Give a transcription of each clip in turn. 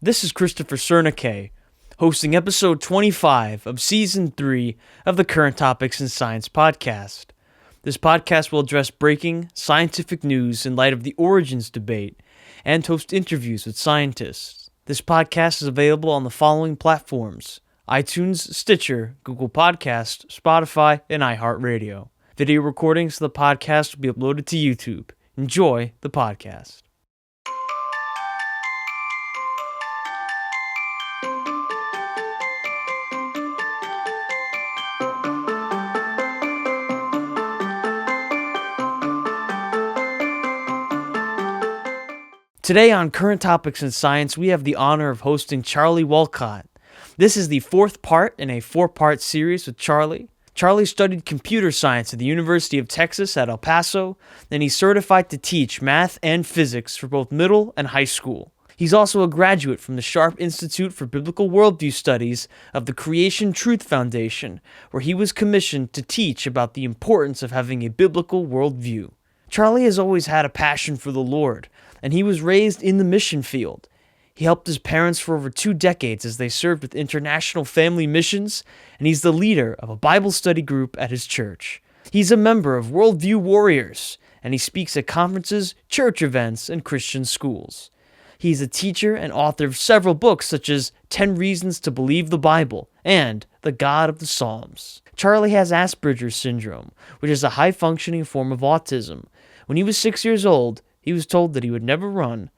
This is Christopher Sernaque, hosting episode 25 of season 3 of the Current Topics in Science podcast. This podcast will address breaking scientific news in light of the origins debate and host interviews with scientists. This podcast is available on the following platforms: iTunes, Stitcher, Google Podcast, Spotify, and iHeartRadio. Video recordings of the podcast will be uploaded to YouTube. Enjoy the podcast. Today on Current Topics in Science, we have the honor of hosting Charlie Wolcott. This is the fourth part in a four-part series with Charlie. Charlie studied computer science at the University of Texas at El Paso, and he's certified to teach math and physics for both middle and high school. He's also a graduate from the Sharp Institute for Biblical Worldview Studies of the Creation Truth Foundation, where he was commissioned to teach about the importance of having a biblical worldview. Charlie has always had a passion for the Lord, and he was raised in the mission field. He helped his parents for over 2 decades as they served with international family missions, and he's the leader of a Bible study group at his church. He's a member of Worldview Warriors, and he speaks at conferences, church events, and Christian schools. He's a teacher and author of several books such as 10 Reasons to Believe the Bible and The God of the Psalms. Charlie has Asperger's syndrome, which is a high-functioning form of autism. When he was 6 years old, he was told that he would never run,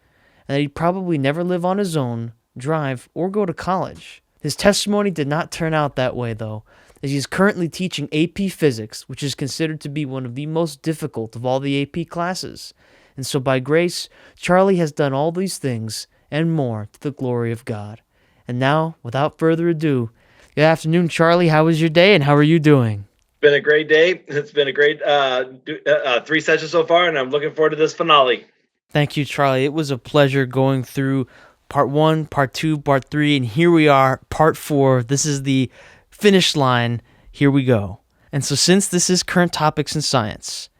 and that he'd probably never live on his own, drive, or go to college. His testimony did not turn out that way, though, as he is currently teaching AP Physics, which is considered to be one of the most difficult of all the AP classes. And so by grace, Charlie has done all these things and more to the glory of God. And now, without further ado, good afternoon, Charlie. How was your day, and how are you doing? Been a great day. It's been a great 3 sessions so far, and I'm looking forward to this finale. Thank you, Charlie. It was a pleasure going through part 1, part 2, part 3, and here we are, part 4. This is the finish line. Here we go. And so since this is Current Topics in Science,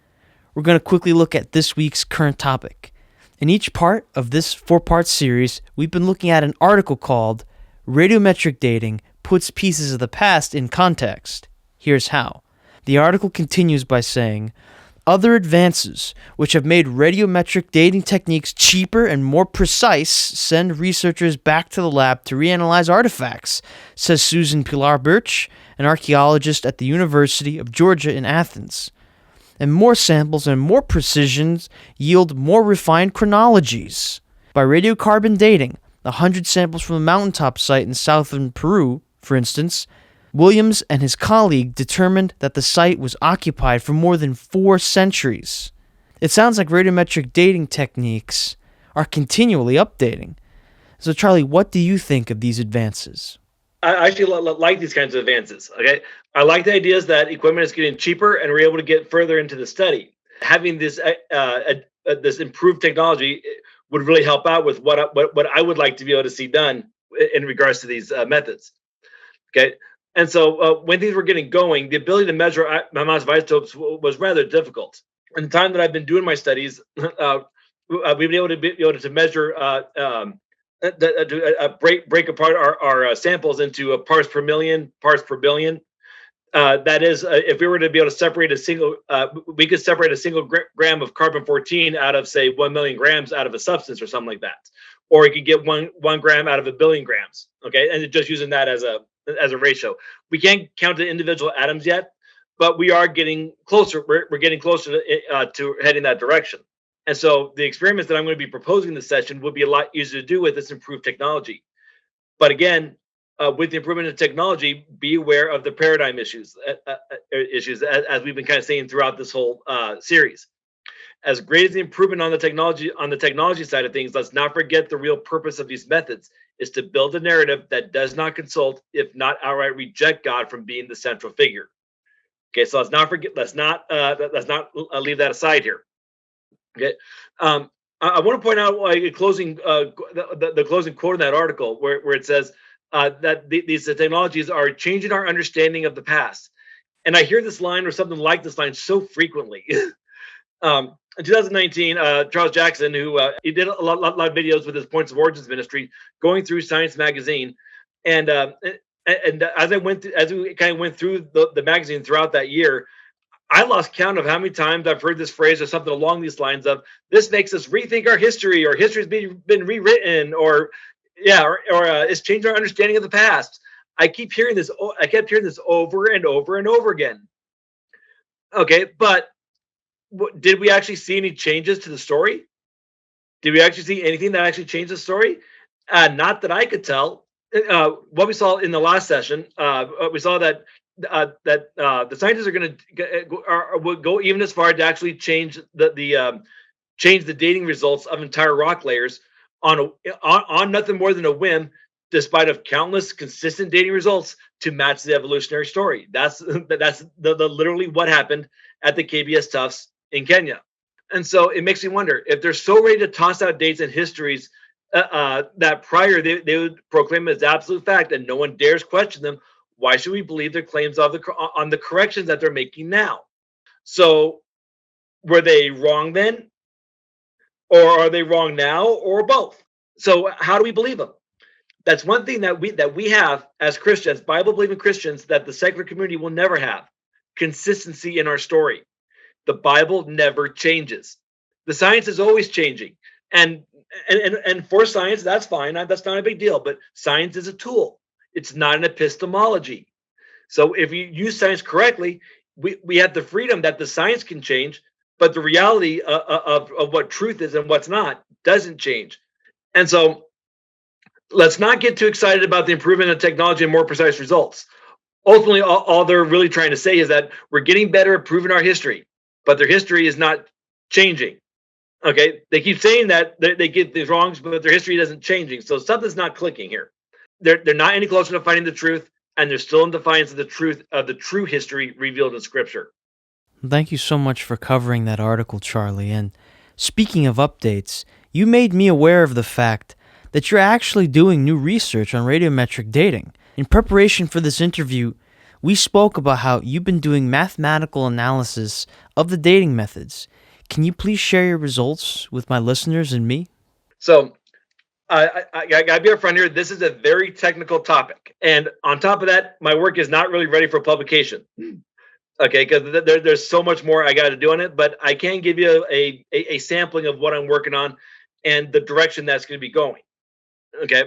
we're going to quickly look at this week's current topic. In each part of this 4-part series, we've been looking at an article called Radiometric Dating Puts Pieces of the Past in Context. Here's how. The article continues by saying, other advances which have made radiometric dating techniques cheaper and more precise send researchers back to the lab to reanalyze artifacts, says Susan Pilar Birch, an archaeologist at the University of Georgia in Athens. And more samples and more precisions yield more refined chronologies. By radiocarbon dating 100 samples from a mountaintop site in southern Peru, for instance, Williams and his colleague determined that the site was occupied for more than 4 centuries. It sounds like radiometric dating techniques are continually updating. So, Charlie, what do you think of these advances? I actually like these kinds of advances. Okay, I like the ideas that equipment is getting cheaper and we're able to get further into the study. Having this this improved technology would really help out with what I would like to be able to see done in regards to these methods. Okay. And so when things were getting going, the ability to measure amounts of isotopes was rather difficult. In the time that I've been doing my studies, we've been able to measure, break apart our samples into parts per million, parts per billion. That is, if we were to be able to separate we could separate a single gram of carbon-14 out of, say, 1 million grams out of a substance or something like that. Or you could get one gram out of 1 billion grams. Okay, and just using that as a ratio. We can't count the individual atoms yet, but we are getting closer. We're getting closer to heading that direction. And so the experiments that I'm going to be proposing in this session would be a lot easier to do with this improved technology. But again, with the improvement of technology, be aware of the paradigm issues as we've been kind of saying throughout this whole series. As great as the improvement on the technology side of things, let's not forget the real purpose of these methods is to build a narrative that does not consult, if not outright reject God from being the central figure. Okay, so let's not leave that aside here. Okay, I want to point out the closing quote in that article where it says that these technologies are changing our understanding of the past. And I hear this line or something like this line so frequently. in 2019, Charles Jackson, who he did a lot of videos with his Points of Origins ministry, going through Science magazine, and as we kind of went through the magazine throughout that year, I lost count of how many times I've heard this phrase or something along these lines of "this makes us rethink our history," or "history's been rewritten," or it's changed our understanding of the past. I keep hearing this. I kept hearing this over and over and over again. Okay, but did we actually see any changes to the story? Did we actually see anything that actually changed the story? Not that I could tell. What we saw in the last session, we saw that the scientists are going to would go even as far to actually change change the dating results of entire rock layers on nothing more than a whim, despite of countless consistent dating results to match the evolutionary story. That's the literally what happened at the KBS Tufts in Kenya. And so it makes me wonder if they're so ready to toss out dates and histories that prior they would proclaim as absolute fact and no one dares question them. Why should we believe their claims on the corrections that they're making now? So were they wrong then, or are they wrong now, or both? So how do we believe them? That's one thing that we have as Christians, Bible believing Christians, that the secular community will never have: consistency in our story. The Bible never changes. The science is always changing, and for science, that's fine. That's not a big deal. But science is a tool. It's not an epistemology. So if you use science correctly, we have the freedom that the science can change, but the reality of what truth is and what's not doesn't change. And so let's not get too excited about the improvement of technology and more precise results. Ultimately, all they're really trying to say is that we're getting better at proving our history, but their history is not changing. Okay, they keep saying that they get these wrongs, but their history isn't changing. So something's not clicking here. They're not any closer to finding the truth, and they're still in defiance of the truth of the true history revealed in Scripture. Thank you so much for covering that article, Charlie. And speaking of updates, you made me aware of the fact that you're actually doing new research on radiometric dating. In preparation for this interview, we spoke about how you've been doing mathematical analysis of the dating methods. Can you please share your results with my listeners and me? So I gotta be upfront here. This is a very technical topic, and on top of that, my work is not really ready for publication. Okay, because there's so much more I got to do on it, but I can give you a sampling of what I'm working on and the direction that's going to be going. Okay,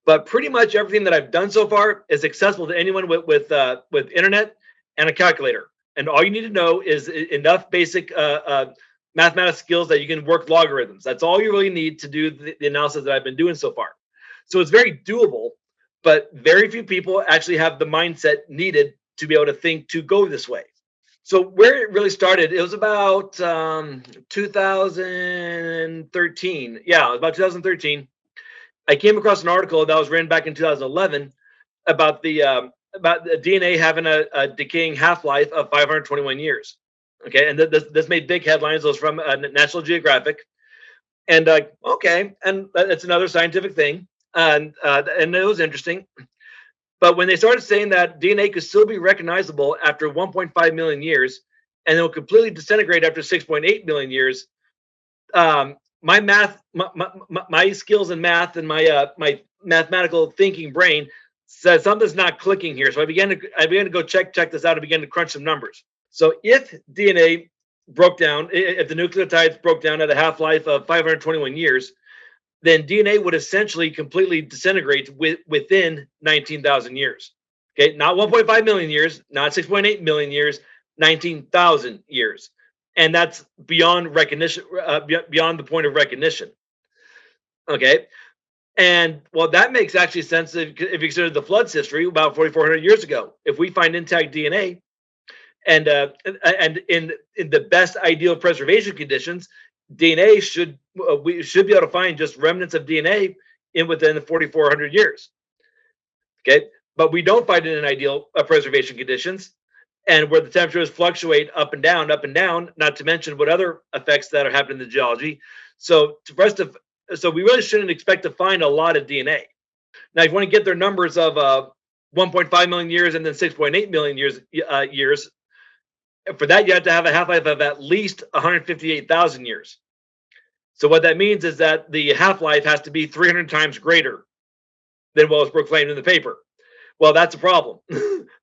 but pretty much everything that I've done so far is accessible to anyone with internet and a calculator, and all you need to know is enough basic mathematical skills that you can work logarithms. That's all you really need to do the analysis that I've been doing so far. So it's very doable, but very few people actually have the mindset needed to be able to think to go this way. So where it really started, it was about 2013. Yeah, it was about 2013. I came across an article that was written back in 2011 about the DNA having a decaying half-life of 521 years. Okay, and this made big headlines. It was from National Geographic, and okay, and it's another scientific thing, and it was interesting. But when they started saying that DNA could still be recognizable after 1.5 million years, and it will completely disintegrate after 6.8 million years, my skills in math and my mathematical thinking brain said something's not clicking here. So I began to go check this out and began to crunch some numbers. So if DNA broke down, if the nucleotides broke down at a half-life of 521 years, then DNA would essentially completely disintegrate within 19,000 years. Okay, not 1.5 million years, not 6.8 million years, 19,000 years. And that's beyond recognition, beyond the point of recognition. Okay, and well, that makes actually sense if you consider the flood's history about 4,400 years ago. If we find intact DNA, and in the best ideal preservation conditions, DNA we should be able to find just remnants of DNA within the 4,400 years. Okay, but we don't find it in ideal preservation conditions, and where the temperatures fluctuate up and down, not to mention what other effects that are happening in the geology. So we really shouldn't expect to find a lot of DNA. Now, if you want to get their numbers of 1.5 million years and then 6.8 million years, For that, you have to have a half-life of at least 158,000 years. So what that means is that the half-life has to be 300 times greater than what was proclaimed in the paper. Well, that's a problem.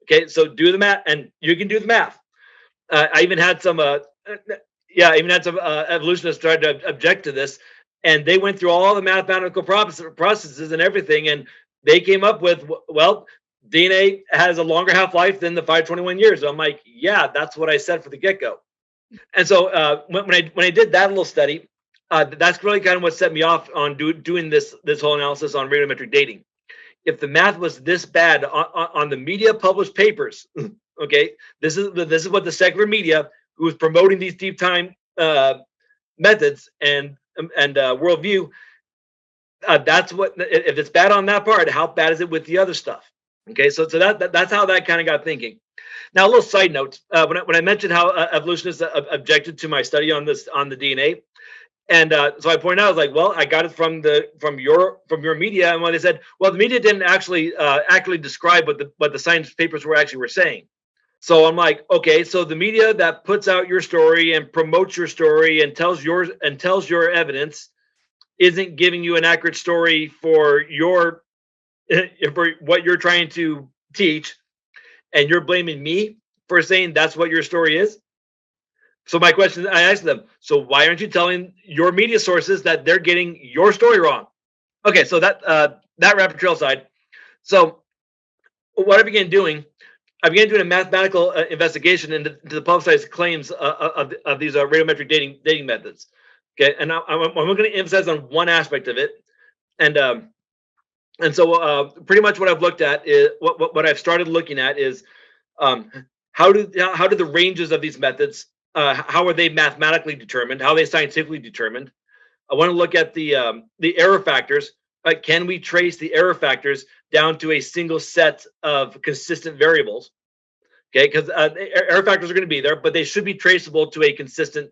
Okay, so do the math, and you can do the math. I even had some, evolutionists tried to object to this, and they went through all the mathematical processes and everything, and they came up with, well, DNA has a longer half life than the 521 years. So I'm like, yeah, that's what I said for the get go. And so when I did that little study, that's really kind of what set me off on doing this whole analysis on radiometric dating. If the math was this bad on the media published papers, okay, this is what the secular media, who was promoting these deep time methods and worldview, that's what, if it's bad on that part, how bad is it with the other stuff? Okay, so that's how that kind of got thinking. Now, a little side note: when I mentioned how evolutionists objected to my study on the DNA, and so I pointed out, I was like, well, I got it from your media, and when they said, well, the media didn't actually accurately describe what the science papers were saying. So I'm like, okay, so the media that puts out your story and promotes your story and tells your evidence isn't giving you an accurate story for what you're trying to teach, and you're blaming me for saying that's what your story is. So my question, I asked them, so why aren't you telling your media sources that they're getting your story wrong? Okay, so that rabbit trail side. So what I began doing a mathematical investigation into the publicized claims of these radiometric dating methods. Okay, and I'm going to emphasize on one aspect of it, and so pretty much what I've looked at is what I've started looking at is how do the ranges of these methods, how are they mathematically determined? How are they scientifically determined? I want to look at the error factors. Can we trace the error factors down to a single set of consistent variables? Okay, because error factors are going to be there, but they should be traceable to a consistent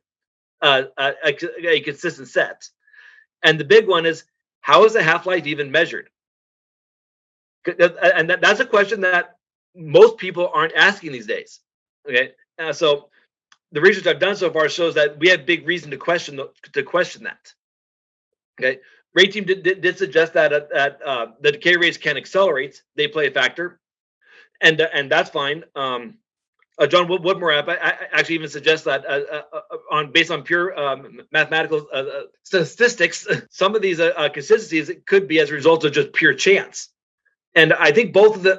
set. And the big one is, how is the half-life even measured? And that's a question that most people aren't asking these days. Okay, so the research I've done so far shows that we have big reason to question that. Okay, Ray team did suggest that the decay rates can accelerate; they play a factor, and that's fine. John Woodmore actually even suggests that based on pure mathematical statistics, some of these consistencies could be as a result of just pure chance. And I think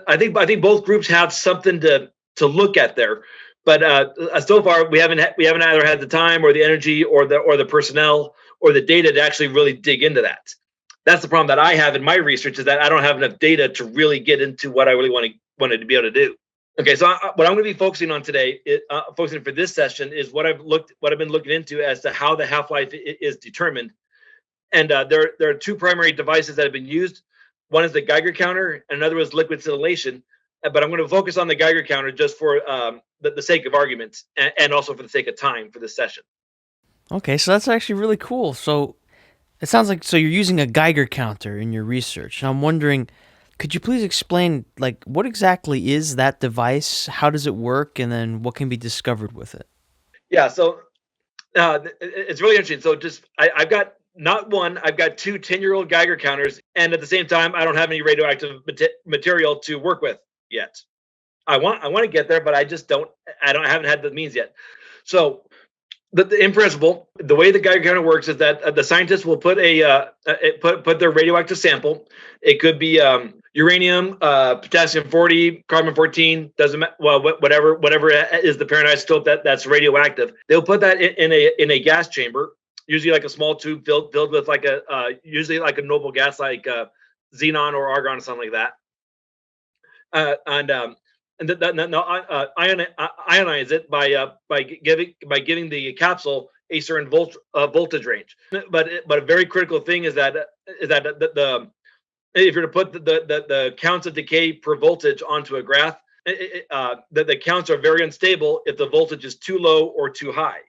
I think both groups have something to look at there, but so far we haven't either had the time or the energy or the personnel or the data to actually really dig into that. That's the problem that I have in my research, is that I don't have enough data to really get into what I really wanted to be able to do. Okay, so what I'm going to be focusing on today, focusing for this session, is what I've been looking into as to how the half-life is determined. And there are two primary devices that have been used. One is the Geiger counter, and another is liquid scintillation. But I'm going to focus on the Geiger counter just for the sake of argument, and also for the sake of time for this session. Okay, so that's actually really cool. So it sounds like you're using a Geiger counter in your research. And I'm wondering, could you please explain, like, what exactly is that device? How does it work? And then what can be discovered with it? Yeah, so it's really interesting. So I've got not one, I've got two 10-year-old Geiger counters. And at the same time, I don't have any radioactive material to work with yet. I want to get there, but I haven't had the means yet. So in principle, the way the Geiger counter works is that the scientists will put put their radioactive sample. It could be uranium, potassium 40, carbon 14, doesn't matter. Well, whatever is the parent isotope that's radioactive. They'll put that in a gas chamber, usually like a small tube filled with like usually like a noble gas like xenon or argon or something like that, and ionize it by giving the capsule a certain voltage range. But a very critical thing is that if you're to put the counts of decay per voltage onto a graph, the counts are very unstable if the voltage is too low or too high.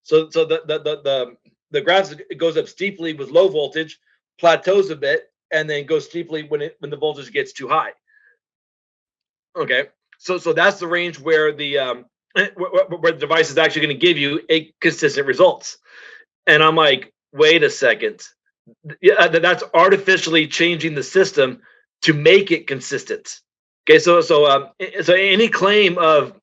So the graph goes up steeply with low voltage, plateaus a bit, and then goes steeply when the voltage gets too high. Okay. So that's the range where the where the device is actually going to give you a consistent results. And I'm like, wait a second. Yeah, that's artificially changing the system to make it consistent. Okay, so any claim of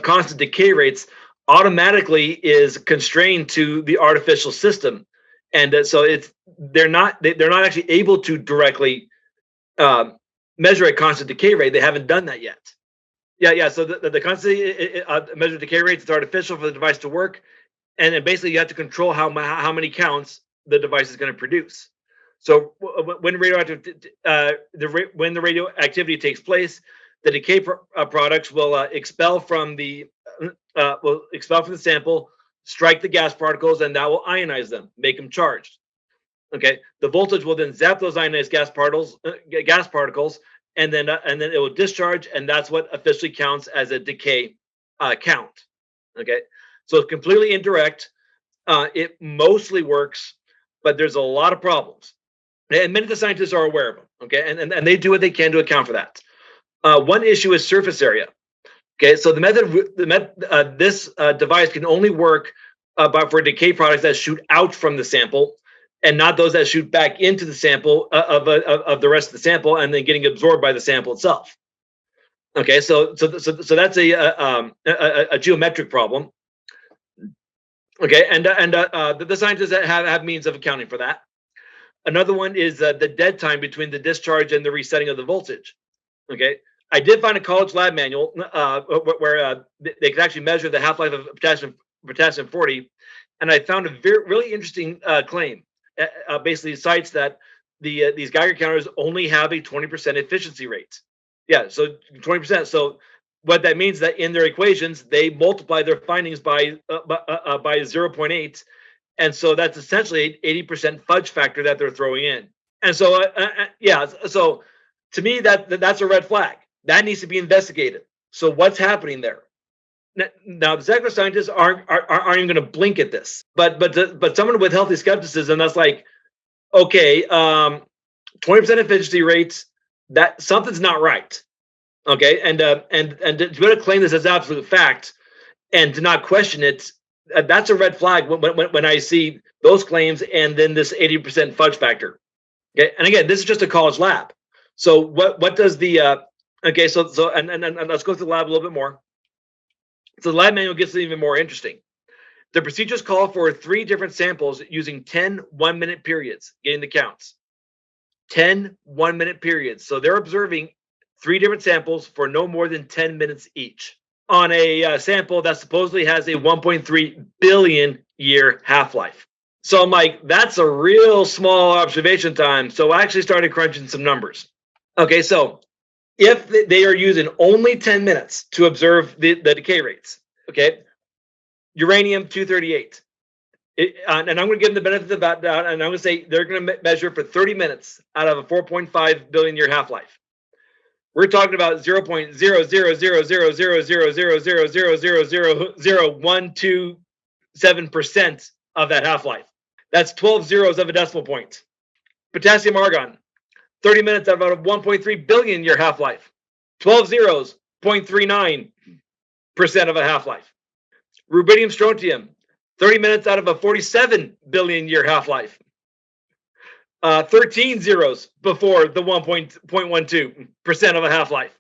constant decay rates automatically is constrained to the artificial system, and so they're not actually able to directly measure a constant decay rate. They haven't done that yet. Yeah. So the constant measure decay rates is artificial for the device to work, and then basically you have to control how many counts the device is going to produce. So when when the radioactivity takes place, the decay products will expel from the sample, strike the gas particles, and that will ionize them, make them charged. Okay, the voltage will then zap those ionized gas particles, and then it will discharge, and that's what officially counts as a decay count. Okay, so it's completely indirect. It mostly works, but there's a lot of problems, and many of the scientists are aware of them. Okay, and they do what they can to account for that. One issue is surface area. Okay, so this device can only work for decay products that shoot out from the sample, and not those that shoot back into the sample of the rest of the sample and then getting absorbed by the sample itself. Okay, so that's a geometric problem. Okay, and the scientists have means of accounting for that. Another one is the dead time between the discharge and the resetting of the voltage. Okay, I did find a college lab manual where they could actually measure the half-life of potassium 40, and I found a really interesting claim. Basically cites that these Geiger counters only have a 20% efficiency rate. Yeah, so 20%. So what that means is that in their equations, they multiply their findings by 0.8, and so that's essentially an 80% fudge factor that they're throwing in. And so, so to me, that's a red flag. That needs to be investigated. So what's happening there? Now, the secular scientists aren't even going to blink at this, but someone with healthy skepticism, that's like, okay, 20% efficiency rates, that something's not right. Okay, and to be able to claim this as absolute fact and to not question it, that's a red flag when I see those claims and then this 80% fudge factor. Okay, and again, this is just a college lab. So what does the okay? So let's go through the lab a little bit more. So the lab manual gets even more interesting. The procedures call for 3 different samples using 10 1-minute periods, getting the counts. 10 1-minute periods. So they're observing 3 different samples for no more than 10 minutes each on a sample that supposedly has a 1.3 billion year half-life. So I'm like, that's a real small observation time. So I actually started crunching some numbers. Okay, so if they are using only 10 minutes to observe the decay rates, okay, uranium-238, and I'm going to give them the benefit of the doubt, and I'm going to say they're going to measure for 30 minutes out of a 4.5 billion year half-life. We're talking about 0.00000000000127% of that half-life. That's 12 zeros of a decimal point. Potassium argon, 30 minutes out of a 1.3 billion year half-life. 12 zeros, 0.39% of a half-life. Rubidium strontium, 30 minutes out of a 47 billion year half-life. 13 zeros before the 1.12% of a half-life.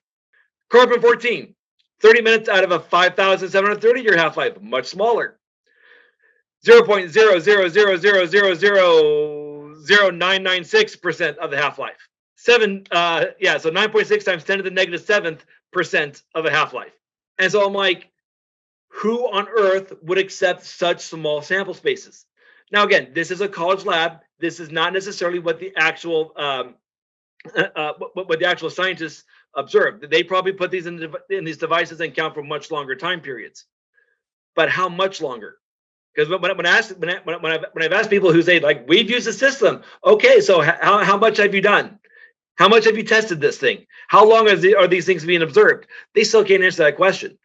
Carbon 14, 30 minutes out of a 5,730 year half-life, much smaller. 0.000000996% of the half-life. So 9.6 times 10 to the negative 7th% of a half-life. And so I'm like, who on earth would accept such small sample spaces? Now, again, this is a college lab. This is not necessarily what the actual scientists observed. They probably put these in these devices and count for much longer time periods. But how much longer? Because when I've asked people who say, like, we've used the system, okay, so how much have you done? How much have you tested this thing? How long are these things being observed? They still can't answer that question.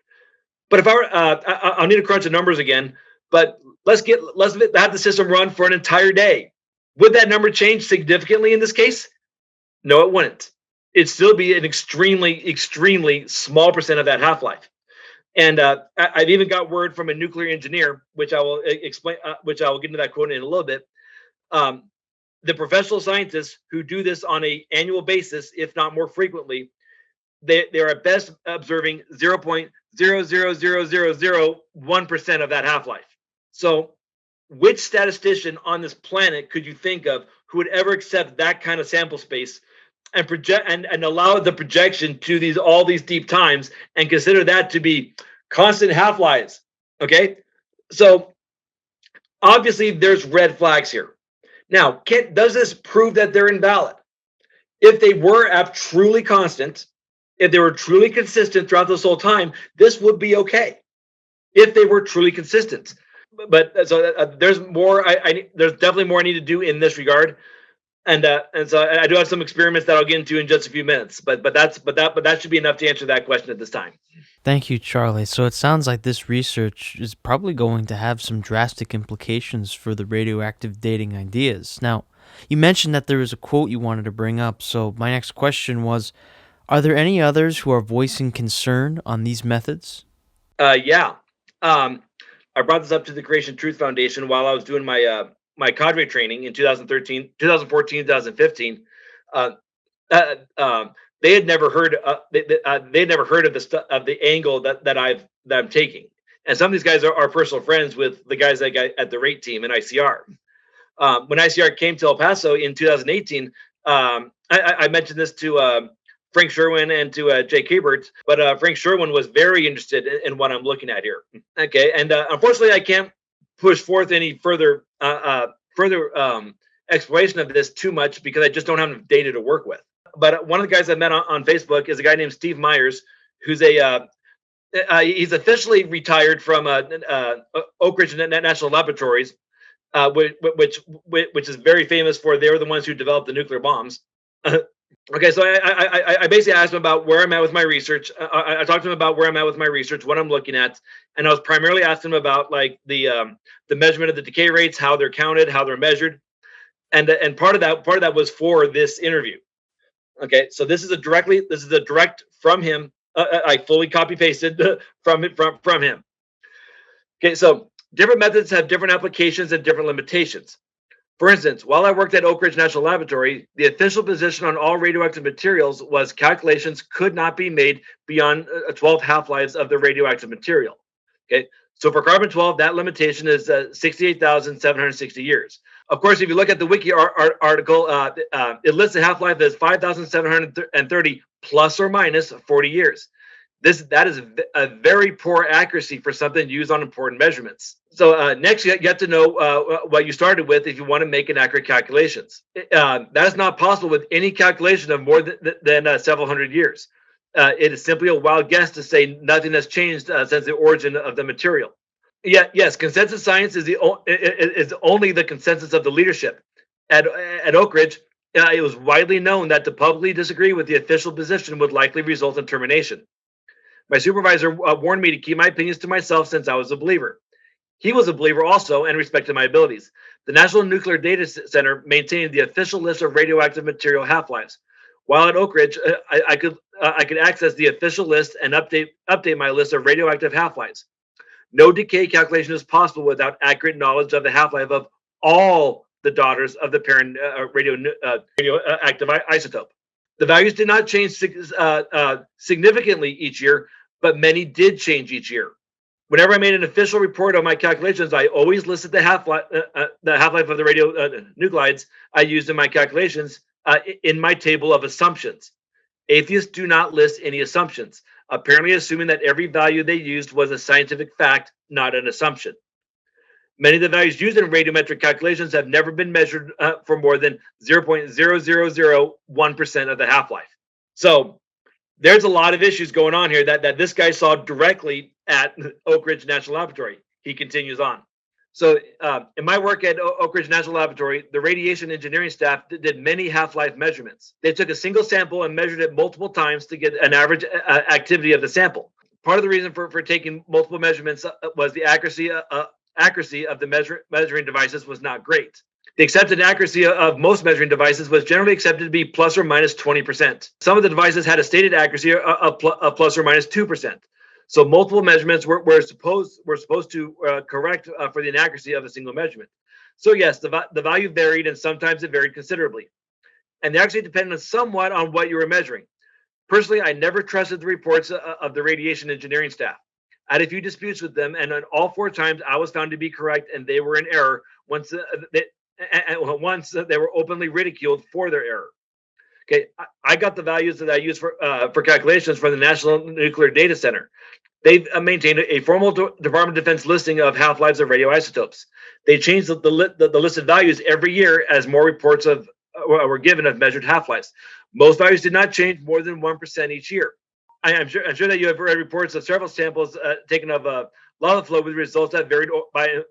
But if I'll need to crunch the numbers again. But let's have the system run for an entire day. Would that number change significantly in this case? No, it wouldn't. It'd still be an extremely, extremely small percent of that half-life. And I've even got word from a nuclear engineer, which I will explain, which I will get into that quote in a little bit. The professional scientists who do this on an annual basis, if not more frequently, they are at best observing 0.0000001% of that half-life. So which statistician on this planet could you think of who would ever accept that kind of sample space and project and allow the projection to all these deep times and consider that to be constant half-lives? Okay, so obviously there's red flags here. Now, does this prove that they're invalid? If they were truly constant, if they were truly consistent throughout this whole time, this would be okay. If they were truly consistent, but so there's more. There's definitely more I need to do in this regard, and so I do have some experiments that I'll get into in just a few minutes. But that should be enough to answer that question at this time. Thank you, Charlie. So it sounds like this research is probably going to have some drastic implications for the radioactive dating ideas. Now, you mentioned that there was a quote you wanted to bring up, so my next question was, are there any others who are voicing concern on these methods? Yeah. I brought this up to the Creation Truth Foundation while I was doing my my cadre training in 2013, 2014, 2015. They had never heard. They'd never heard of the angle that I'm taking. And some of these guys are personal friends with the guys that got at the rate team in ICR. When ICR came to El Paso in 2018, I mentioned this to Frank Sherwin and to Jake Hebert, but Frank Sherwin was very interested in what I'm looking at here. Okay, and unfortunately, I can't push forth any further exploration of this too much because I just don't have enough data to work with. But one of the guys I met on Facebook is a guy named Steve Myers, who's he's officially retired from Oak Ridge National Laboratories, which is very famous for they were the ones who developed the nuclear bombs. Okay, so I basically asked him about where I'm at with my research. I talked to him about where I'm at with my research, what I'm looking at, and I was primarily asking him about like the measurement of the decay rates, how they're counted, how they're measured, and part of that was for this interview. Okay, so this is a direct from him. I fully copy pasted from him. Okay, so different methods have different applications and different limitations. For instance, while I worked at Oak Ridge National Laboratory, the official position on all radioactive materials was calculations could not be made beyond 12 half-lives of the radioactive material. Okay, so for carbon-12, that limitation is 68,760 years. Of course, if you look at the wiki article, it lists the half-life as 5,730 plus or minus 40 years. That is a very poor accuracy for something used on important measurements. So next, you have to know what you started with if you want to make an accurate calculations. That is not possible with any calculation of more than several hundred years. It is simply a wild guess to say nothing has changed since the origin of the material. Yes, consensus science is only the consensus of the leadership. At Oak Ridge, it was widely known that to publicly disagree with the official position would likely result in termination. My supervisor warned me to keep my opinions to myself since I was a believer. He was a believer also and respected my abilities. The National Nuclear Data Center maintained the official list of radioactive material half-lives. While at Oak Ridge, I could access the official list and update my list of radioactive half-lives. No decay calculation is possible without accurate knowledge of the half-life of all the daughters of the parent radioactive isotope. The values did not change significantly each year, but many did change each year. Whenever I made an official report of my calculations, I always listed the half-life of the radionuclides I used in my calculations in my table of assumptions. Atheists do not list any assumptions, apparently assuming that every value they used was a scientific fact, not an assumption. Many of the values used in radiometric calculations have never been measured for more than 0.0001% of the half-life. So there's a lot of issues going on here that this guy saw directly at Oak Ridge National Laboratory. He continues on. So in my work at Oak Ridge National Laboratory, the radiation engineering staff did many half-life measurements. They took a single sample and measured it multiple times to get an average activity of the sample. Part of the reason for taking multiple measurements was the accuracy of the measuring devices was not great. The accepted accuracy of most measuring devices was generally accepted to be plus or minus 20%. Some of the devices had a stated accuracy of plus or minus 2%. So multiple measurements were supposed to correct for the inaccuracy of a single measurement. So yes, the value varied, and sometimes it varied considerably. And they actually depended somewhat on what you were measuring. Personally, I never trusted the reports of the radiation engineering staff. I had a few disputes with them, and on all 4 times I was found to be correct, and they were in error once once they were openly ridiculed for their error. Okay, I got the values that I use for calculations from the National Nuclear Data Center. They've maintained a formal Department of Defense listing of half-lives of radioisotopes. They change the listed values every year as more reports were given of measured half-lives. Most values did not change more than 1% each year. I'm sure that you have read reports of several samples taken of lava flow with results that varied by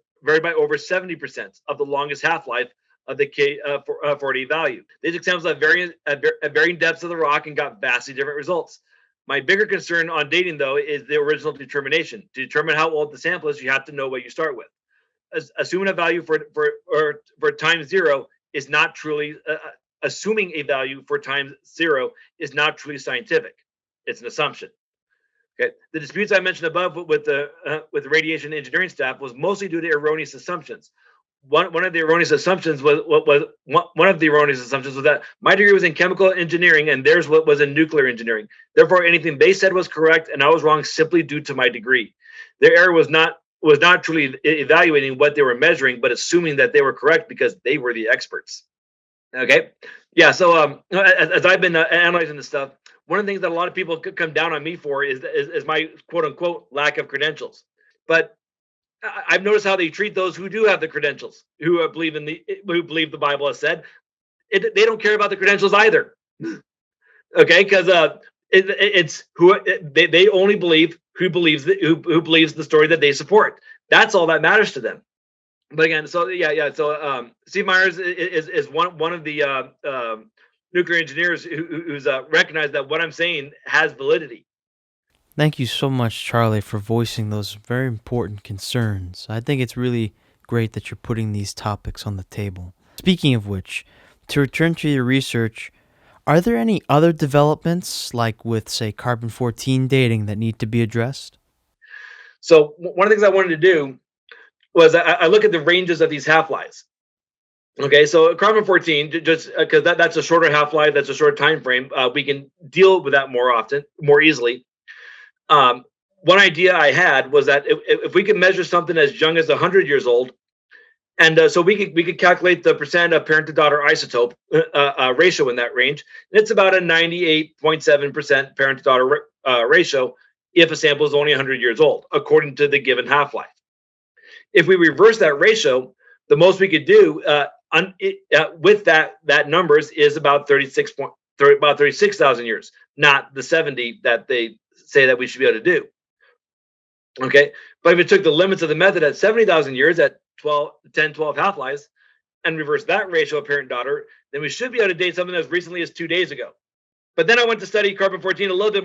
over 70% of the longest half-life of the K40 value. These examples have varying depths of the rock and got vastly different results. My bigger concern on dating, though, is the original determination. To determine how old the sample is, you have to know what you start with. Assuming a value for time zero is not truly assuming a value for time zero is not truly scientific. It's an assumption. Okay. The disputes I mentioned above with the radiation engineering staff was mostly due to erroneous assumptions. One of the erroneous assumptions was that my degree was in chemical engineering and theirs was in nuclear engineering. Therefore, anything they said was correct, and I was wrong simply due to my degree. Their error was not truly evaluating what they were measuring, but assuming that they were correct because they were the experts. Okay, yeah. So as I've been analyzing this stuff, one of the things that a lot of people could come down on me for is my quote unquote lack of credentials. But I've noticed how they treat those who do have the credentials, who believe the Bible has said. They don't care about the credentials either. Okay, because it's who they only believe who believes the story that they support. That's all that matters to them. But again, so yeah. So Steve Myers is one of the nuclear engineers who's recognized that what I'm saying has validity. Thank you so much, Charlie, for voicing those very important concerns. I think it's really great that you're putting these topics on the table. Speaking of which, to return to your research, are there any other developments, like with, say, carbon-14 dating, that need to be addressed? So one of the things I wanted to do was I look at the ranges of these half-lives. Okay, so carbon-14, just because that's a shorter half-life, that's a short time frame, we can deal with that more easily. One idea I had was that if we could measure something as young as 100 years old, and so we could calculate the percent of parent to daughter isotope ratio in that range, and it's about a 98.7% parent to daughter ratio if a sample is only 100 years old, according to the given half-life. If we reverse that ratio, the most we could do with that numbers is about 36,000 years, not the 70 that they say that we should be able to do. Okay, but if it took the limits of the method at 70,000 years at 12 half-lives and reverse that ratio of parent-daughter, then we should be able to date something as recently as 2 days ago. But then I went to study carbon-14 a little bit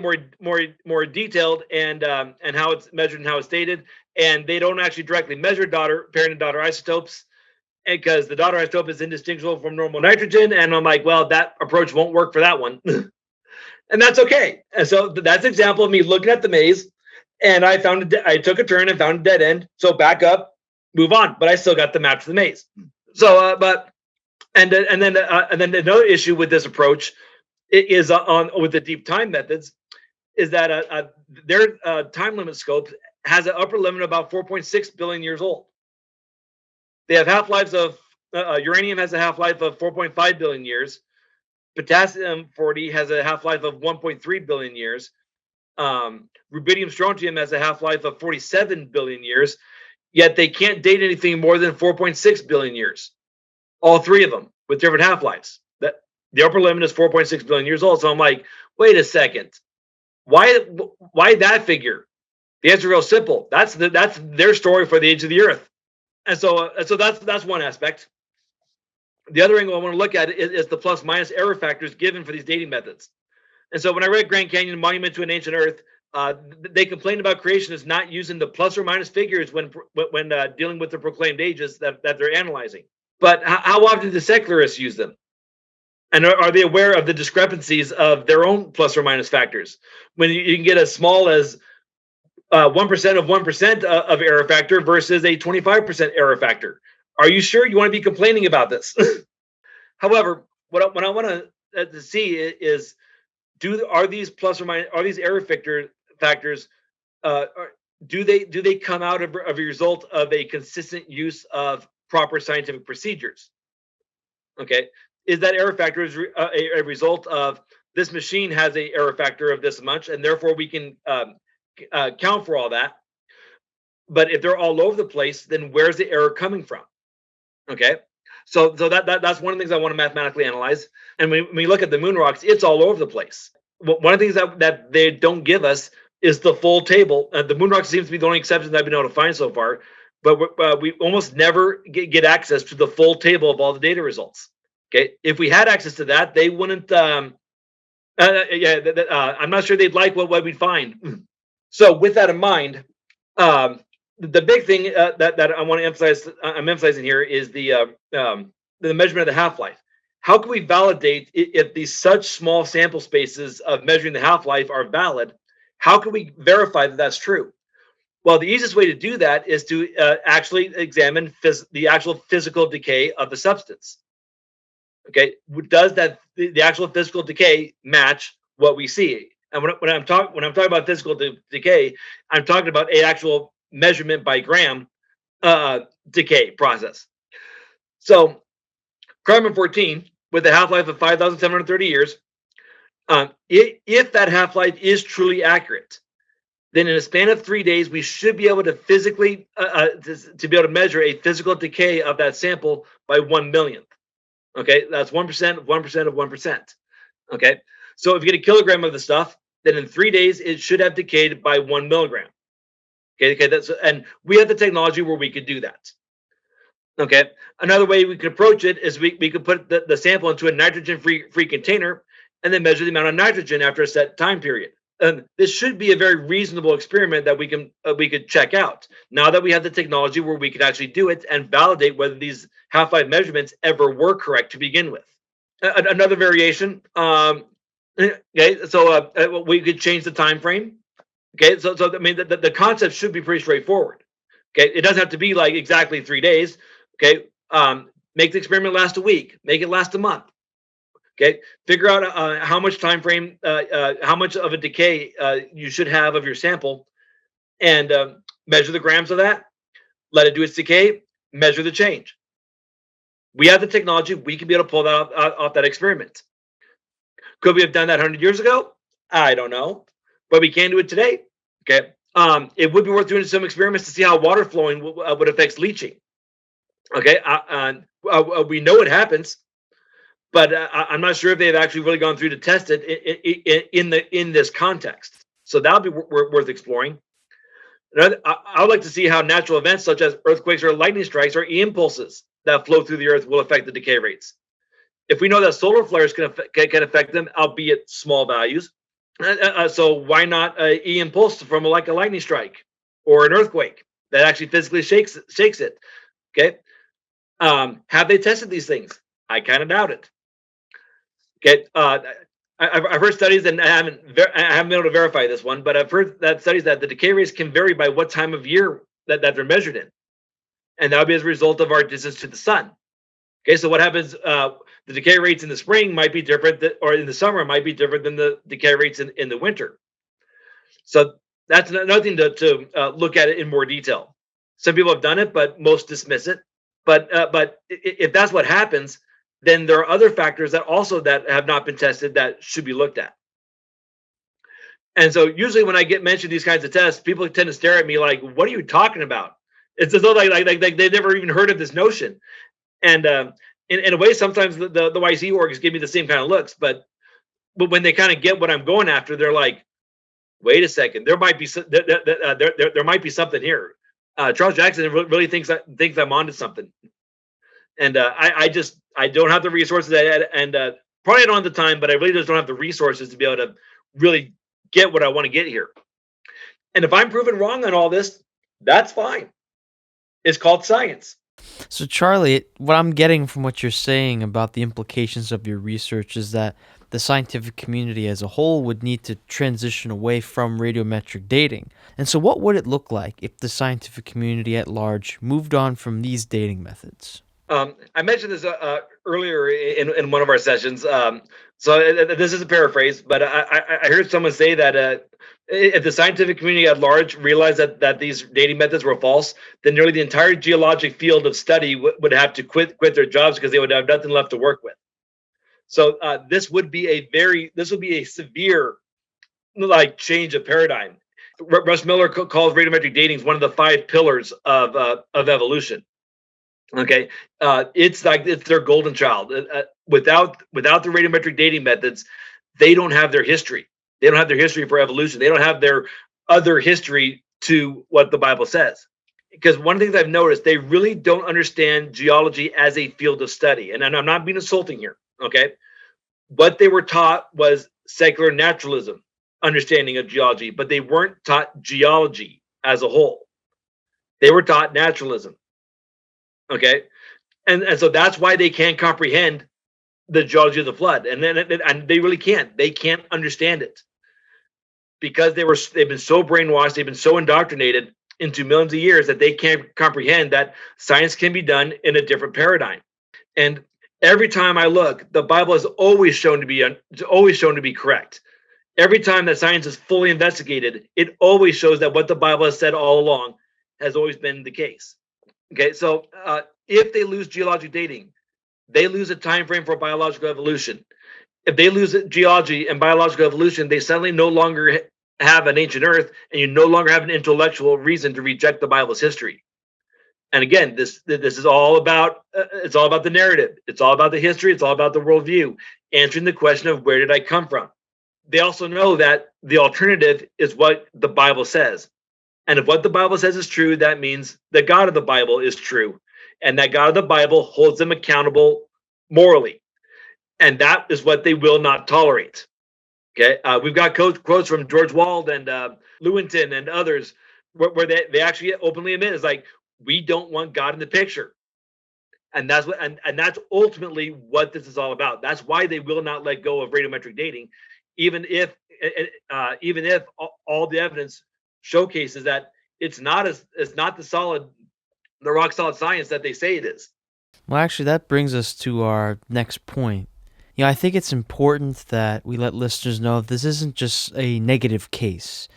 more detailed and how it's measured and how it's dated, and they don't actually directly measure parent and daughter isotopes because the daughter isotope is indistinguishable from normal nitrogen, and I'm like, well, that approach won't work for that one. And that's okay. And so that's an example of me looking at the maze, and I took a turn and found a dead end. So back up, move on. But I still got the map to the maze. So, and then another issue with this approach is with the deep time methods is that their time limit scope has an upper limit of about 4.6 billion years old. They have half-lives of uranium has a half-life of 4.5 billion years. Potassium-40 has a half-life of 1.3 billion years. Rubidium-strontium has a half-life of 47 billion years, yet they can't date anything more than 4.6 billion years. All three of them with different half-lives. The upper limit is 4.6 billion years old. So I'm like, wait a second. Why that figure? The answer is real simple. That's their story for the age of the Earth. And so that's one aspect. The other angle I want to look at is the plus minus error factors given for these dating methods. And so when I read Grand Canyon, Monument to an Ancient Earth, they complained about creationists not using the plus or minus figures when dealing with the proclaimed ages that they're analyzing. But how often do secularists use them? And are they aware of the discrepancies of their own plus or minus factors? When you can get as small as 1% of 1% of error factor versus a 25% error factor. Are you sure you want to be complaining about this? However, what I want to see is are these plus or minus, are these error factors do they come out of a result of a consistent use of proper scientific procedures? Okay, is that error factor a result of this machine has a error factor of this much, and therefore we can count for all that? But if they're all over the place, then where's the error coming from? Okay, so that's one of the things I want to mathematically analyze. And when we look at the moon rocks, it's all over the place. One of the things that they don't give us is the full table. The moon rock seems to be the only exception that I've been able to find so far, but we almost never get access to the full table of all the data results. Okay, if we had access to that, they wouldn't. I'm not sure they'd like what we'd find. So with that in mind, the big thing that I want to emphasize, I'm emphasizing here, is the measurement of the half-life. How can we validate if these such small sample spaces of measuring the half-life are valid? How can we verify that that's true? Well, the easiest way to do that is to actually examine the actual physical decay of the substance. Okay, does the actual physical decay match what we see? And when I'm talking about physical decay, I'm talking about a actual measurement by gram decay process. So carbon-14 with a half-life of 5,730 years, if that half-life is truly accurate, then in a span of 3 days, we should be able to physically to be able to measure a physical decay of that sample by 1 millionth. Okay, that's 1% of 1% of 1%. Okay, so if you get a kilogram of the stuff, then in 3 days it should have decayed by 1 milligram. Okay, and we have the technology where we could do that. Okay, another way we could approach it is we could put the sample into a nitrogen-free container and then measure the amount of nitrogen after a set time period. And this should be a very reasonable experiment that we could check out. Now that we have the technology where we could actually do it and validate whether these half-life measurements ever were correct to begin with. Another variation. Okay, so we could change the time frame. Okay, so I mean the concept should be pretty straightforward. Okay, it doesn't have to be like exactly 3 days. Okay, make the experiment last a week, make it last a month. Okay, figure out how much time frame, how much of a decay you should have of your sample, and measure the grams of that. Let it do its decay. Measure the change. We have the technology. We can be able to pull that off that experiment. Could we have done that 100 years ago? I don't know, but we can do it today. Okay, it would be worth doing some experiments to see how water flowing would affect leaching. Okay, we know it happens, but I'm not sure if they've actually really gone through to test it in this context. So that'll be worth exploring. I would like to see how natural events such as earthquakes or lightning strikes or e-impulses that flow through the earth will affect the decay rates. If we know that solar flares can affect them, albeit small values, so why not e-impulse from like a lightning strike or an earthquake that actually physically shakes it? Okay, have they tested these things? I kind of doubt it. Okay, I've heard studies, and I haven't been able to verify this one, but I've heard that studies that the decay rates can vary by what time of year that they're measured in, and that would be as a result of our distance to the sun. Okay, so what happens? The decay rates in the spring might be different, or in the summer might be different than the decay rates in the winter. So that's another thing to look at it in more detail. Some people have done it, but most dismiss it. But if that's what happens, then there are other factors that have not been tested that should be looked at. And so usually when I get mentioned these kinds of tests, people tend to stare at me like, "What are you talking about?" It's as though like they've never even heard of this notion. And in a way, sometimes the YC orgs give me the same kind of looks, but when they kind of get what I'm going after, they're like, "Wait a second, there might be there might be something here." Charles Jackson really thinks I'm onto something, and I don't have the resources, and probably I don't have the time, but I really just don't have the resources to be able to really get what I want to get here. And if I'm proven wrong on all this, that's fine. It's called science. So, Charlie, what I'm getting from what you're saying about the implications of your research is that the scientific community as a whole would need to transition away from radiometric dating. And so what would it look like if the scientific community at large moved on from these dating methods? I mentioned this earlier in one of our sessions. This is a paraphrase, but I heard someone say that if the scientific community at large realized that these dating methods were false, then nearly the entire geologic field of study would have to quit their jobs because they would have nothing left to work with. So this would be a severe change of paradigm. Russ Miller calls radiometric dating one of the 5 pillars of evolution. Okay, it's their golden child. Without the radiometric dating methods, they don't have their history. They don't have their history for evolution. They don't have their other history to what the Bible says. Because one of the things I've noticed, they really don't understand geology as a field of study. And I'm not being insulting here. Okay, what they were taught was secular naturalism, understanding of geology, but they weren't taught geology as a whole. They were taught naturalism. Okay, and so that's why they can't comprehend the geology of the flood, and they really can't. They can't understand it because they've been so brainwashed, they've been so indoctrinated into millions of years that they can't comprehend that science can be done in a different paradigm. And every time I look, the Bible is always shown to be correct. Every time that science is fully investigated, it always shows that what the Bible has said all along has always been the case. Okay, so if they lose geologic dating, they lose a time frame for biological evolution. If they lose geology and biological evolution, they suddenly no longer have an ancient Earth, and you no longer have an intellectual reason to reject the Bible's history. And again, this is all about it's all about the narrative. It's all about the history. It's all about the worldview, answering the question of where did I come from. They also know that the alternative is what the Bible says. And if what the Bible says is true, that means the God of the Bible is true. And that God of the Bible holds them accountable morally. And that is what they will not tolerate. Okay, we've got quotes from George Wald and Lewontin and others where they actually openly admit it's like, we don't want God in the picture. And that's what and that's ultimately what this is all about. That's why they will not let go of radiometric dating, even if all the evidence showcases that it's not the rock solid science that they say it is. Well, actually, that brings us to our next point. I think it's important that we let listeners know this isn't just a negative case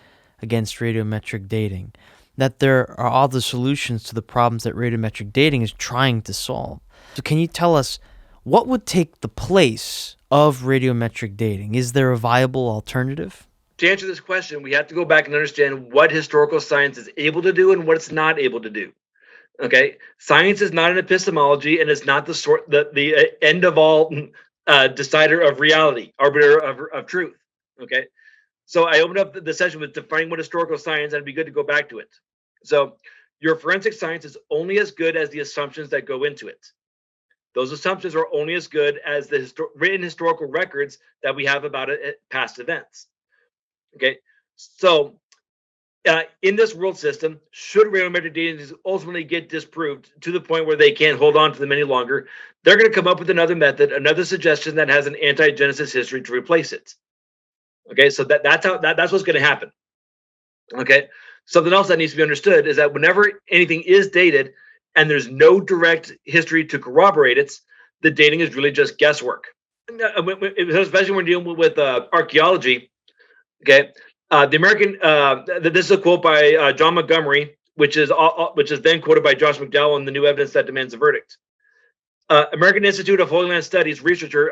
against radiometric dating, that there are other solutions to the problems that radiometric dating is trying to solve. So can you tell us what would take the place of radiometric dating? Is there a viable alternative? To answer this question, we have to go back and understand what historical science is able to do and what it's not able to do. Okay, science is not an epistemology, and it's not the end of all decider of reality, arbiter of truth. Okay, so I opened up the session with defining what historical science, and it'd be good to go back to it. So your forensic science is only as good as the assumptions that go into it. Those assumptions are only as good as the written historical records that we have about past events. Okay, so in this world system, should radiometric dating ultimately get disproved to the point where they can't hold on to them any longer, they're going to come up with another method, another suggestion that has an anti-Genesis history to replace it. Okay, so that's what's going to happen. Okay, something else that needs to be understood is that whenever anything is dated and there's no direct history to corroborate it, the dating is really just guesswork. Especially when we're dealing with archaeology. Okay. The American. This is a quote by John Montgomery, which is then quoted by Josh McDowell in The New Evidence That Demands a Verdict. American Institute of Holy Land Studies researcher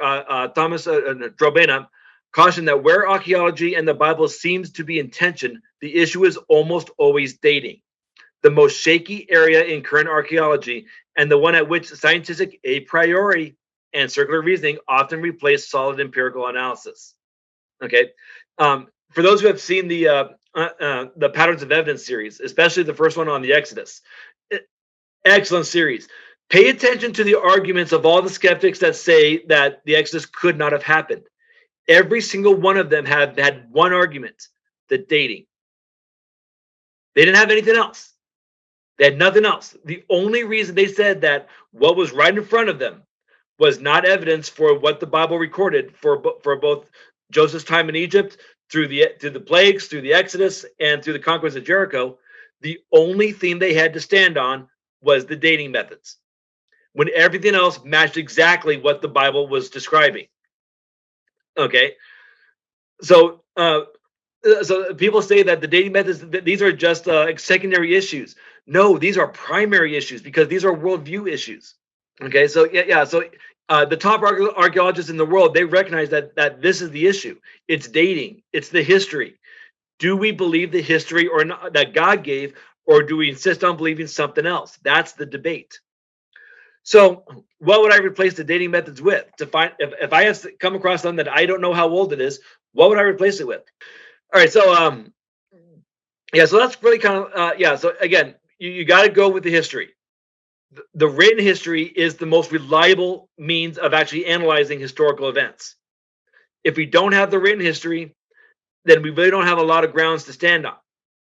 Thomas Drobena cautioned that where archaeology and the Bible seems to be in tension, the issue is almost always dating. The most shaky area in current archaeology, and the one at which scientific a priori and circular reasoning often replace solid empirical analysis. Okay. For those who have seen the Patterns of Evidence series, especially the first one on the Exodus, excellent series. Pay attention to the arguments of all the skeptics that say that the Exodus could not have happened. Every single one of them had one argument: the dating. They didn't have anything else. They had nothing else. The only reason they said that what was right in front of them was not evidence for what the Bible recorded for both Joseph's time in Egypt, through the plagues, through the Exodus, and through the conquest of Jericho. The only thing they had to stand on was the dating methods, when everything else matched exactly what the Bible was describing. Okay, so so people say that the dating methods, these are just secondary issues. No, these are primary issues, because these are worldview issues. Okay, so yeah. So the top archaeologists in the world, they recognize that this is the issue. It's dating. It's the history. Do we believe the history or not that God gave, or do we insist on believing something else? That's the debate. So, what would I replace the dating methods with? To find, if I have come across something that I don't know how old it is, what would I replace it with? All right, so yeah, so that's really kind of yeah. So again, you got to go with the history. The written history is the most reliable means of actually analyzing historical events. If we don't have the written history, then we really don't have a lot of grounds to stand on.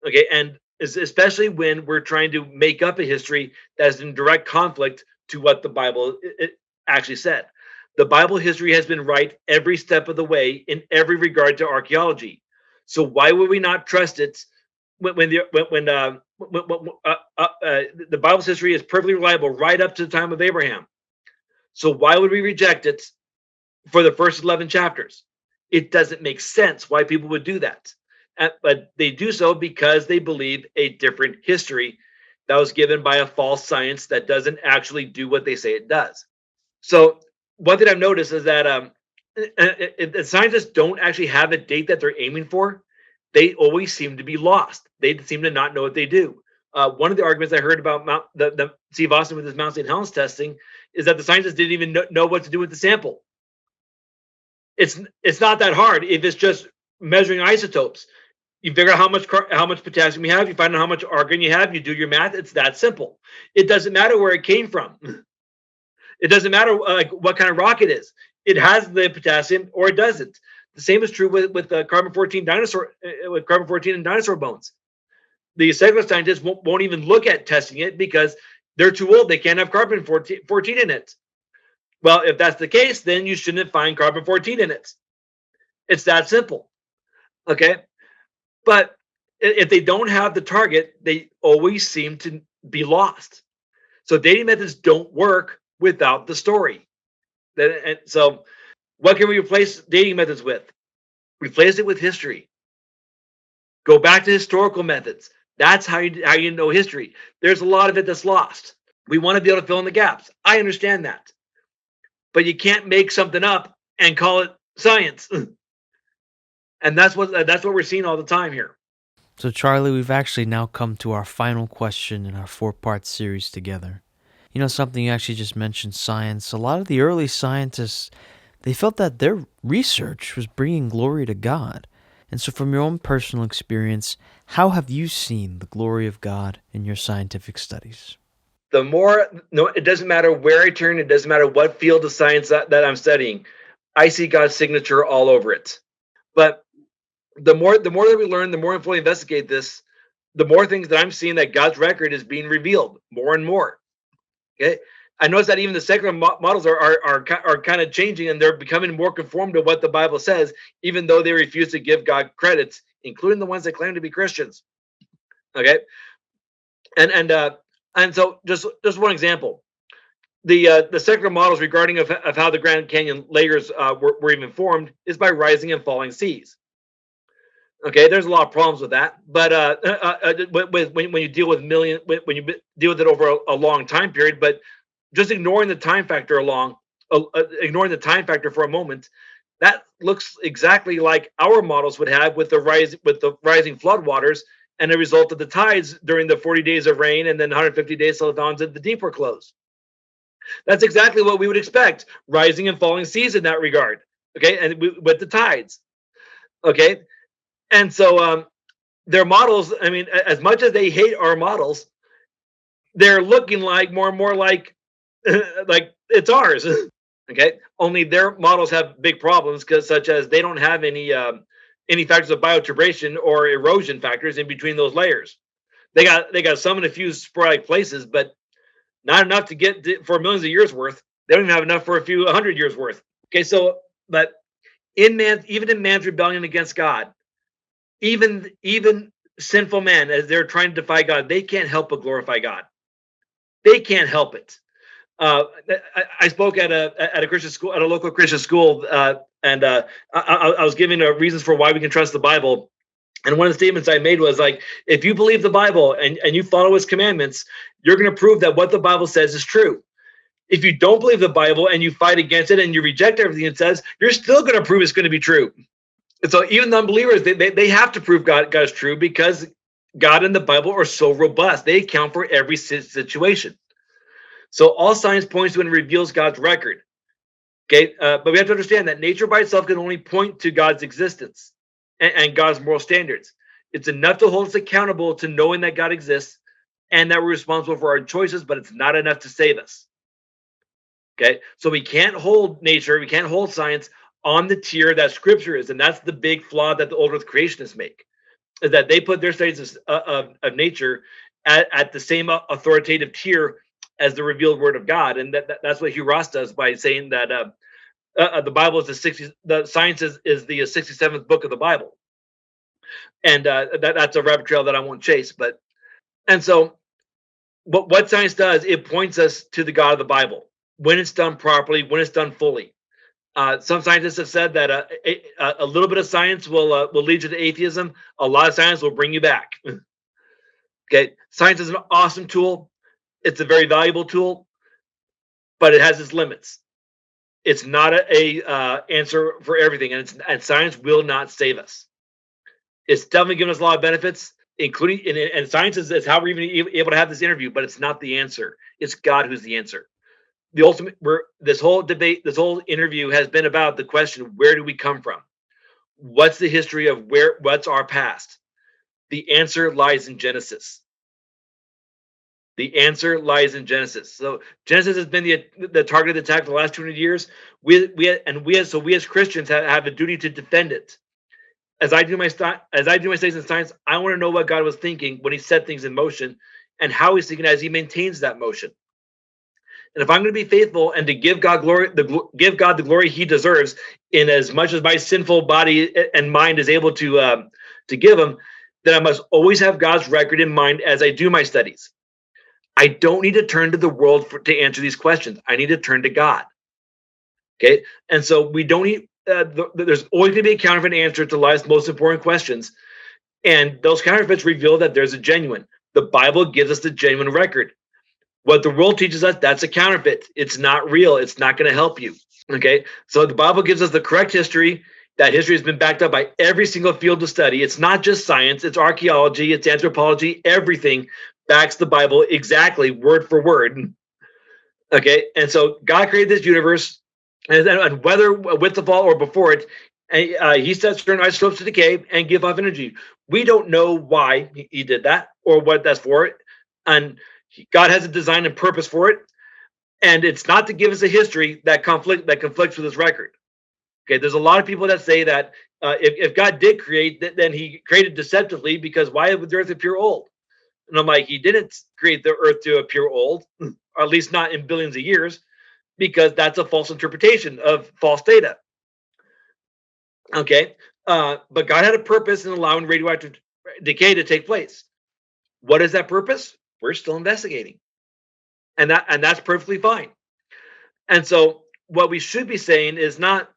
Okay, and especially when we're trying to make up a history that is in direct conflict to what the Bible actually said. The Bible history has been right every step of the way in every regard to archaeology. So why would we not trust it when the Bible's history is perfectly reliable right up to the time of Abraham? So why would we reject it for the first 11 chapters? It doesn't make sense why people would do that. But they do so because they believe a different history that was given by a false science that doesn't actually do what they say it does. So one thing I've noticed is that if scientists don't actually have a date that they're aiming for, they always seem to be lost. They seem to not know what they do. One of the arguments I heard about the Steve Austin with his Mount St. Helens testing is that the scientists didn't even know what to do with the sample. It's not that hard if it's just measuring isotopes. You figure out how much potassium you have. You find out how much argon you have. You do your math. It's that simple. It doesn't matter where it came from. It doesn't matter like what kind of rock it is. It has the potassium or it doesn't. The same is true with carbon-14 dinosaur with carbon-14 and dinosaur bones. The secular scientists won't even look at testing it because they're too old. They can't have carbon-14 in it. Well, if that's the case, then you shouldn't find carbon-14 in it. It's that simple. Okay. But if they don't have the target, they always seem to be lost. So dating methods don't work without the story. And so what can we replace dating methods with? Replace it with history. Go back to historical methods. That's how you know history. There's a lot of it that's lost. We want to be able to fill in the gaps. I understand that. But you can't make something up and call it science. And that's what we're seeing all the time here. So, Charlie, we've actually now come to our final question in our 4-part series together. You know, something you actually just mentioned, science. A lot of the early scientists, they felt that their research was bringing glory to God. And so from your own personal experience, how have you seen the glory of God in your scientific studies? It doesn't matter where I turn, it doesn't matter what field of science that I'm studying, I see God's signature all over it. But the more that we learn, the more we fully investigate this, the more things that I'm seeing that God's record is being revealed more and more. Okay, I notice that even the secular models are kind of changing, and they're becoming more conformed to what the Bible says, even though they refuse to give God credits, including the ones that claim to be Christians. Okay, and so just one example, the secular models regarding of how the Grand Canyon layers were even formed is by rising and falling seas. Okay, there's a lot of problems with that, but when you deal with when you deal with it over a long time period, but just ignoring the time factor ignoring the time factor for a moment, that looks exactly like our models would have with the rising floodwaters and a result of the tides during the 40 days of rain and then 150 days till the deep were closed. That's exactly what we would expect, rising and falling seas in that regard. Okay, and with the tides. Okay. And so their models, I mean, as much as they hate our models, they're looking like more and more like it's ours. Okay. Only their models have big problems such as they don't have any factors of bioturbation or erosion factors in between those layers. They got some in a few sporadic places, but not enough to get for millions of years worth. They don't even have enough for a few 100 years worth. Okay, so but even in man's rebellion against God, even sinful men, as they're trying to defy God, they can't help but glorify God. They can't help it. I spoke at a Christian school, at a local Christian school, and I was giving reasons for why we can trust the Bible. And one of the statements I made was like, if you believe the Bible and you follow its commandments, you're going to prove that what the Bible says is true. If you don't believe the Bible and you fight against it and you reject everything it says, you're still going to prove it's going to be true. And so even the unbelievers, they have to prove God is true, because God and the Bible are so robust. They account for every situation. So all science points to and reveals God's record. Okay, but we have to understand that nature by itself can only point to God's existence and God's moral standards. It's enough to hold us accountable to knowing that God exists and that we're responsible for our choices, but it's not enough to save us. Okay, so we can't hold nature, we can't hold science on the tier that Scripture is, and that's the big flaw that the old Earth creationists make, is that they put their studies of nature at the same authoritative tier as the revealed Word of God, and that's what Hugh Ross does by saying that the Bible is the science is the 67th book of the Bible, and that's a rabbit trail that I won't chase. But and so what science does, it points us to the God of the Bible when it's done properly, when it's done fully. Some scientists have said that a little bit of science will lead you to atheism. A lot of science will bring you back. Okay, science is an awesome tool. It's a very valuable tool, but it has its limits. It's not a answer for everything, and science will not save us. It's definitely given us a lot of benefits, including and science is how we're even able to have this interview, but it's not the answer. It's God who's the answer. The ultimate, this whole debate, this whole interview has been about the question: where do we come from? What's the history of what's our past? The answer lies in Genesis. The answer lies in Genesis. So Genesis has been the target of attack for the last 200 years. We as Christians have a duty to defend it. As I do my studies in science, I want to know what God was thinking when He set things in motion, and how He's thinking as He maintains that motion. And if I'm going to be faithful and to give God give God the glory He deserves, in as much as my sinful body and mind is able to give Him, then I must always have God's record in mind as I do my studies. I don't need to turn to the world to answer these questions. I need to turn to God. Okay, and so we don't need. There's always going to be a counterfeit answer to life's most important questions, and those counterfeits reveal that there's a genuine. The Bible gives us the genuine record. What the world teaches us, that's a counterfeit. It's not real. It's not going to help you. Okay, so the Bible gives us the correct history. That history has been backed up by every single field of study. It's not just science. It's archaeology. It's anthropology. Everything backs the Bible exactly, word for word. Okay, and so God created this universe, and whether with the fall or before it, He sets certain isotopes to decay and give off energy. We don't know why He did that or what that's for, and God has a design and purpose for it, and it's not to give us a history that conflicts with His record. Okay, there's a lot of people that say that if God did create, then He created deceptively, because why would the earth appear old? And I'm like, He didn't create the earth to appear old, or at least not in billions of years, because that's a false interpretation of false data. Okay, but God had a purpose in allowing radioactive decay to take place. What is that purpose? We're still investigating, and that's perfectly fine. And so what we should be saying is not,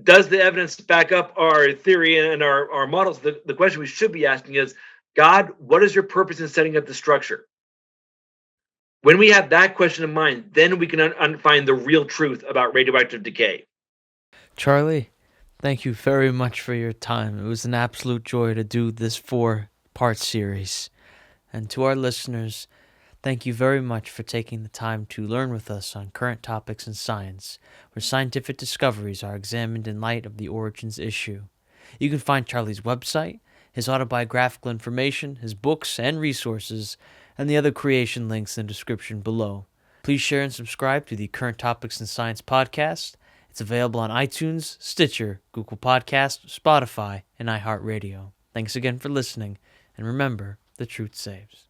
does the evidence back up our theory and our models? The question we should be asking is, God, what is your purpose in setting up the structure? When we have that question in mind, then we can find the real truth about radioactive decay. Charlie, thank you very much for your time. It was an absolute joy to do this 4-part series. And to our listeners, thank you very much for taking the time to learn with us on current topics in science, where scientific discoveries are examined in light of the origins issue. You can find Charlie's website, his autobiographical information, his books and resources, and the other creation links in the description below. Please share and subscribe to the Current Topics in Science podcast. It's available on iTunes, Stitcher, Google Podcasts, Spotify, and iHeartRadio. Thanks again for listening, and remember, the truth saves.